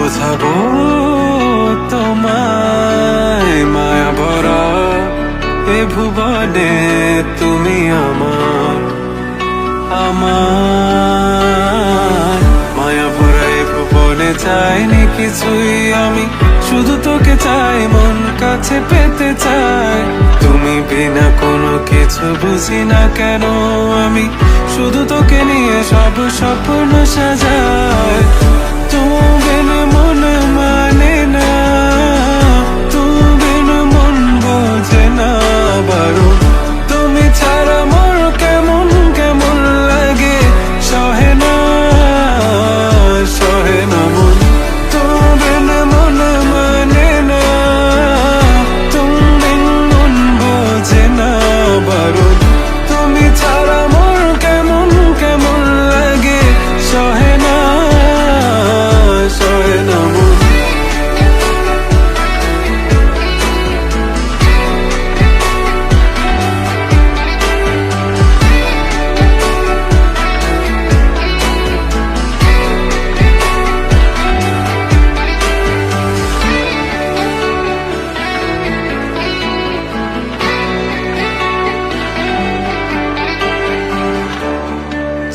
বোঝাবো তোমায় মায়া ভরা এ ভুবনে তুমি আমার আমার মায়া ভরা এ ভুবনে চাইনি কিছুই আমি, শুধু তোকে চাই, মন কাছে পেতে চাই। তুমি বিনা কোনো কিছু বুঝি না কেন আমি, শুধু তোকে নিয়ে সব স্বপ্ন সাজাই। তুমি বিন মন মানে না, তুমি বিন মন বোঝে না বারো। তুমি ছাড়া মোর কেমন কেমন লাগে, সহে না সহে না মন। তুমি বিন মন মানে না, তুমি বিন মন বোঝে না বারো। তুমি ছাড়া মোর কেমন কেমন লাগে, সহে না সহে না মন।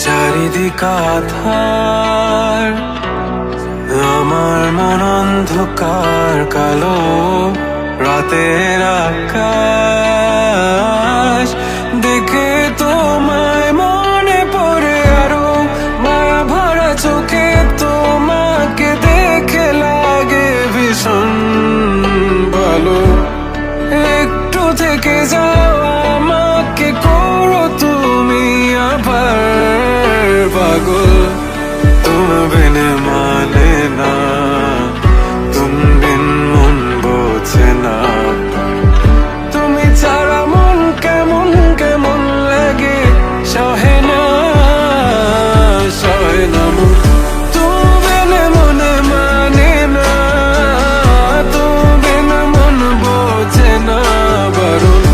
চারিদিক আধার, আমার মন অন্ধকার কালো। রাতের আকাশ দেখে তোমায় মনে পড়ে আরো, মায়া ভরা চোখে তোমাকে দেখে লাগে ভীষণ ভালো। একটু থেকে যাও, আমাকে করো তুমি আবার পাগল। তুমি বিন মানে না, তুমি বিন মন বোঝে না। তুমি ছাড়া মন কেমন কেমন লাগে, সহে না সহে না মন। তুমি বিন মনে মানে না, তুমি বিন মন বোঝে না বারণ।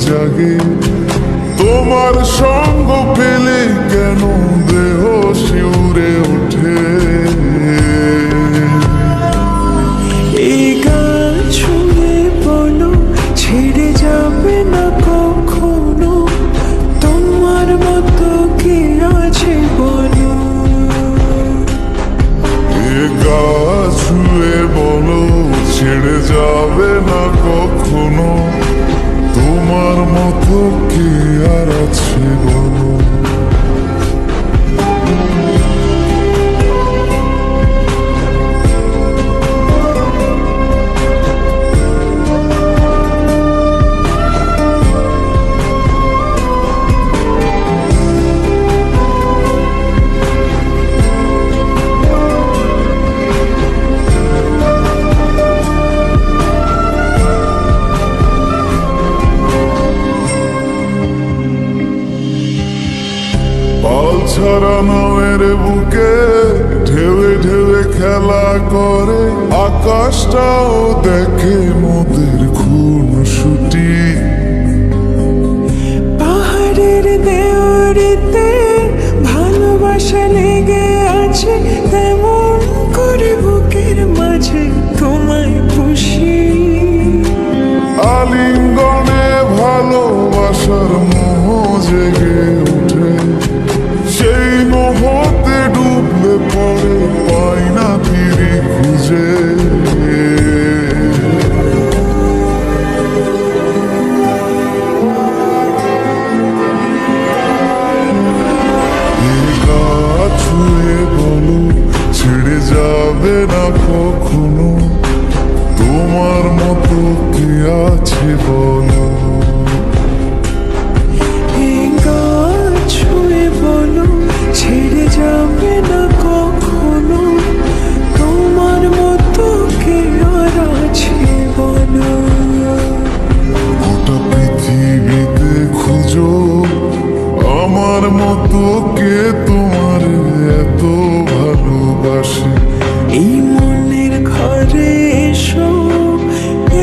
জাগে তোমার সঙ্গ পেলে কেন দেহ শিউরে ওঠে এই গান শুনে বলো ছেড়ে যাবে না কখনো তোমার মতো কে আছে বলো এ গা ছুঁয়ে বলো ছেড়ে যাবে না কখনো তোমার মতো কে আর আছে বলো ছাড়া নামের বুকে ঢেউে ঢেউে খেলা করে আকাশটাও দেখে মোদের খুনসুটি পাহাড়ের দেওয়ারিতে ভালোবাসা লেগে আছে তেমন করে বুকের মাঝে তোমায় খুশি আলিঙ্গনে ভালোবাসার মোহ জেগে ওঠে সেই মোহতে ডুবলে পরে পাই না ফিরি খুঁজে ছুঁয়ে বলো ছেড়ে যাবে না কখনো তোমার মতো কে আছে বলো ছুঁয়ে বলো ছেড়ে যাবে না কখনো ভালোবাসি। এই মনের ঘরে এসো,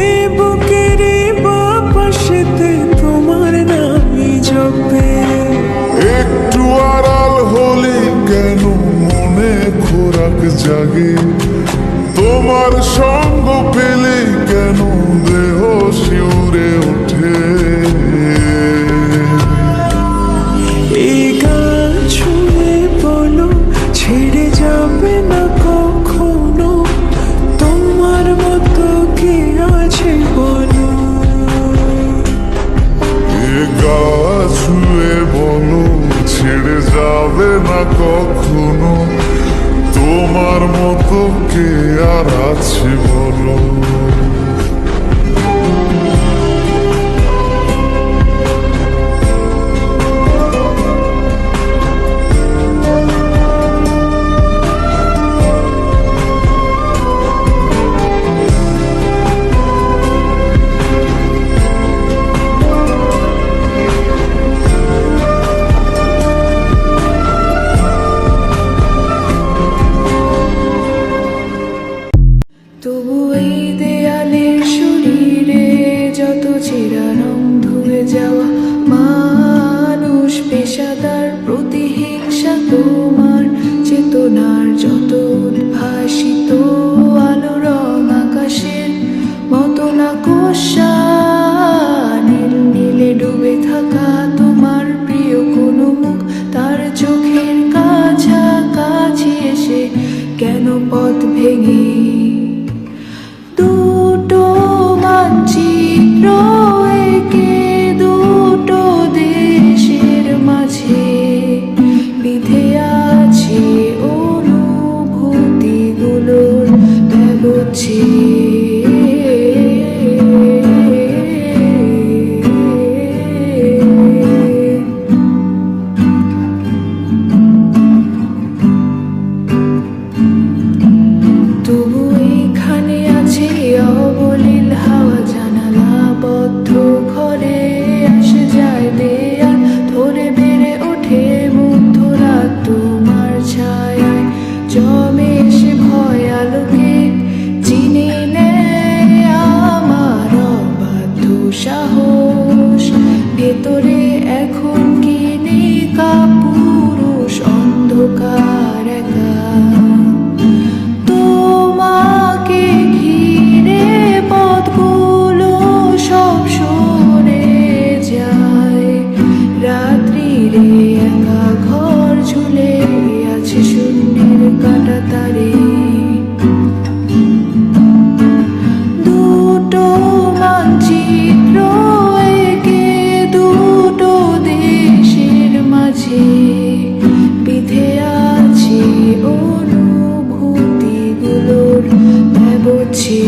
এ বুকের বাপাশেতে তোমার নামই জপে। একটু আড়াল হলে কেন মনে খোরাক জাগে, তোমার সঙ্গ পেলে কেন দেহ শিউরে ওঠে। এই গান শুনে বলো ছেড়ে যাবে না কখনো, তোমার মতো কে আছে বলো। এ গা ছুঁয়ে বলো ছেড়ে যাবে না কখনো, তোমার মতো কে আর আছে বলো। তবু এই দেয়ালের শরীরে যত ছেঁড়া রং ধুয়ে যাওয়া মানুষ, পেশাদার প্রতিহিংসা তোমার চেতনার যত উদ্ভাসিত আলো রং আকাশের মতো না কোষা নীল নীলে ডুবে থাকা তোমার প্রিয় কোনো মুখ, তার চোখের কাছাকাছি এসে কেন পথ ভেঙে দুটো মানচিত্র এঁকে দুটো দেশের মাঝে বিধে আছে অনুভূতিগুলোর ব্যবচ্ছে। তবু এইখানে আছে অবলীল হাওয়া, জানালা বদ্ধ ঘরে আসে যায় দেয়াল ধরে বেড়ে ওঠে মুগ্ধ রাত তোমার ছায়ায় জমে এসে ভয় আলোকে চিনি নেয় আমার অবাধ্য সাহস। ভেতরে এখন কি নেই কাপুরুষ অন্ধকার একা, তোমাকে ঘিরে পথগুলো সব সরে যায়। রাত্রিরে একা ঘর ঝুলে আছে শূন্যের কাঁটা তারে, দুটো মানচিত্র এঁকে দুটো দেশের মাঝে বিধে আছে অনুভূতিগুলোর ব্যবচ্ছে।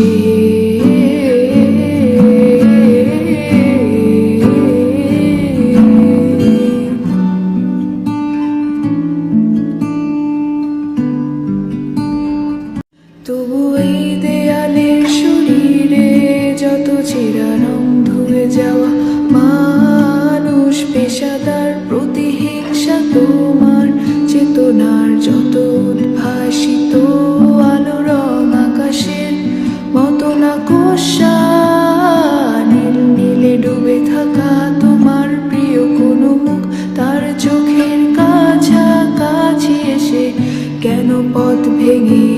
তবু এই দেয়ালের শরীরে যত ছেঁড়া রং ধুয়ে যাওয়া মানুষ, পেশাদার প্রতিহিংসা তোমার চেতনার যত উদ্ভাসিত আলো রং আকাশের মতো না কোষা নীল নীলে ডুবে থাকা তোমার প্রিয় কোনো মুখ, তার চোখের কাছাকাছি এসে কেন পথ ভেঙে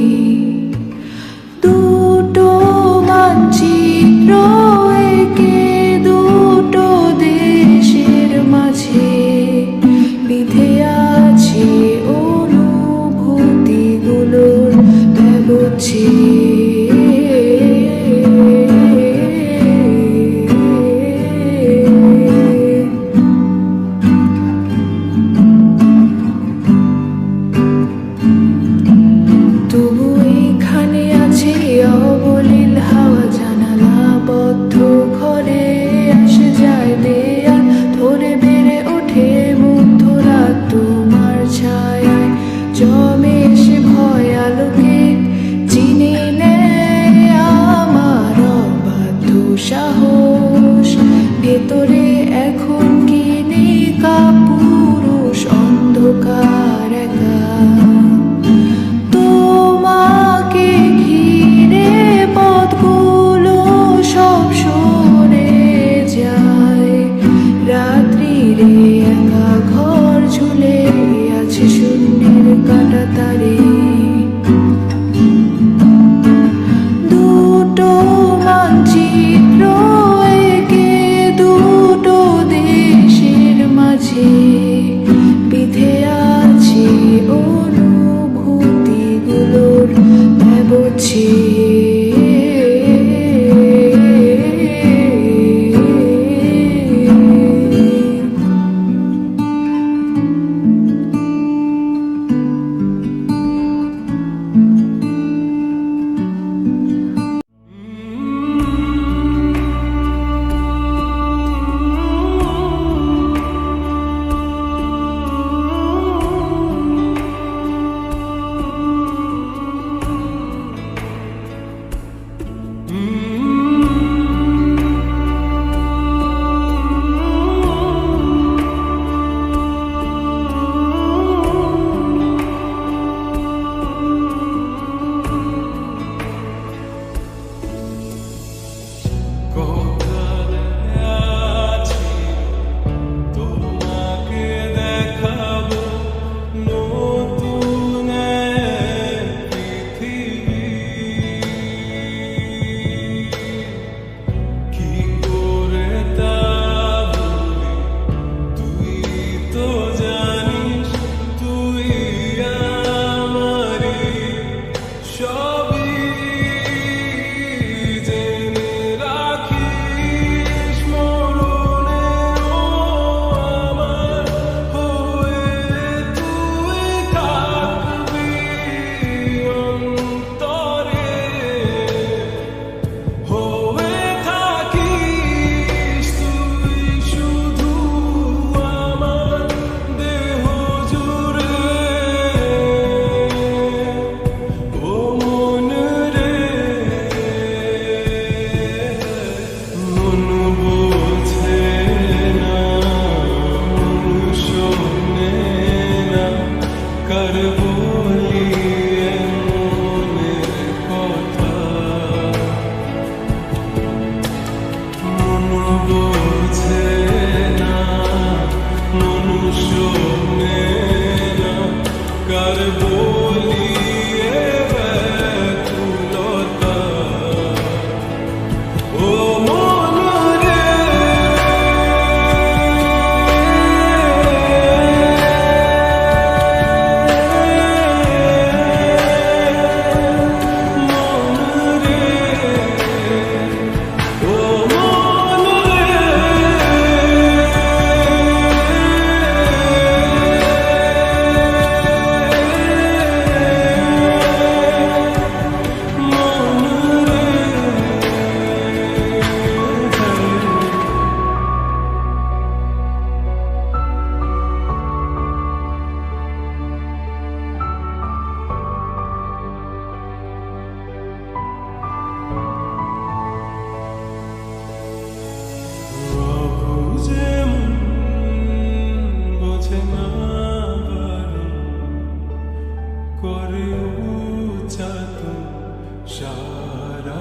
দুটো মানচিত্র এঁকে দুটো দেশের মাঝে বিধে আছে অনুভূতিগুলোর ব্যবচ্ছে। তবু চাতো সারা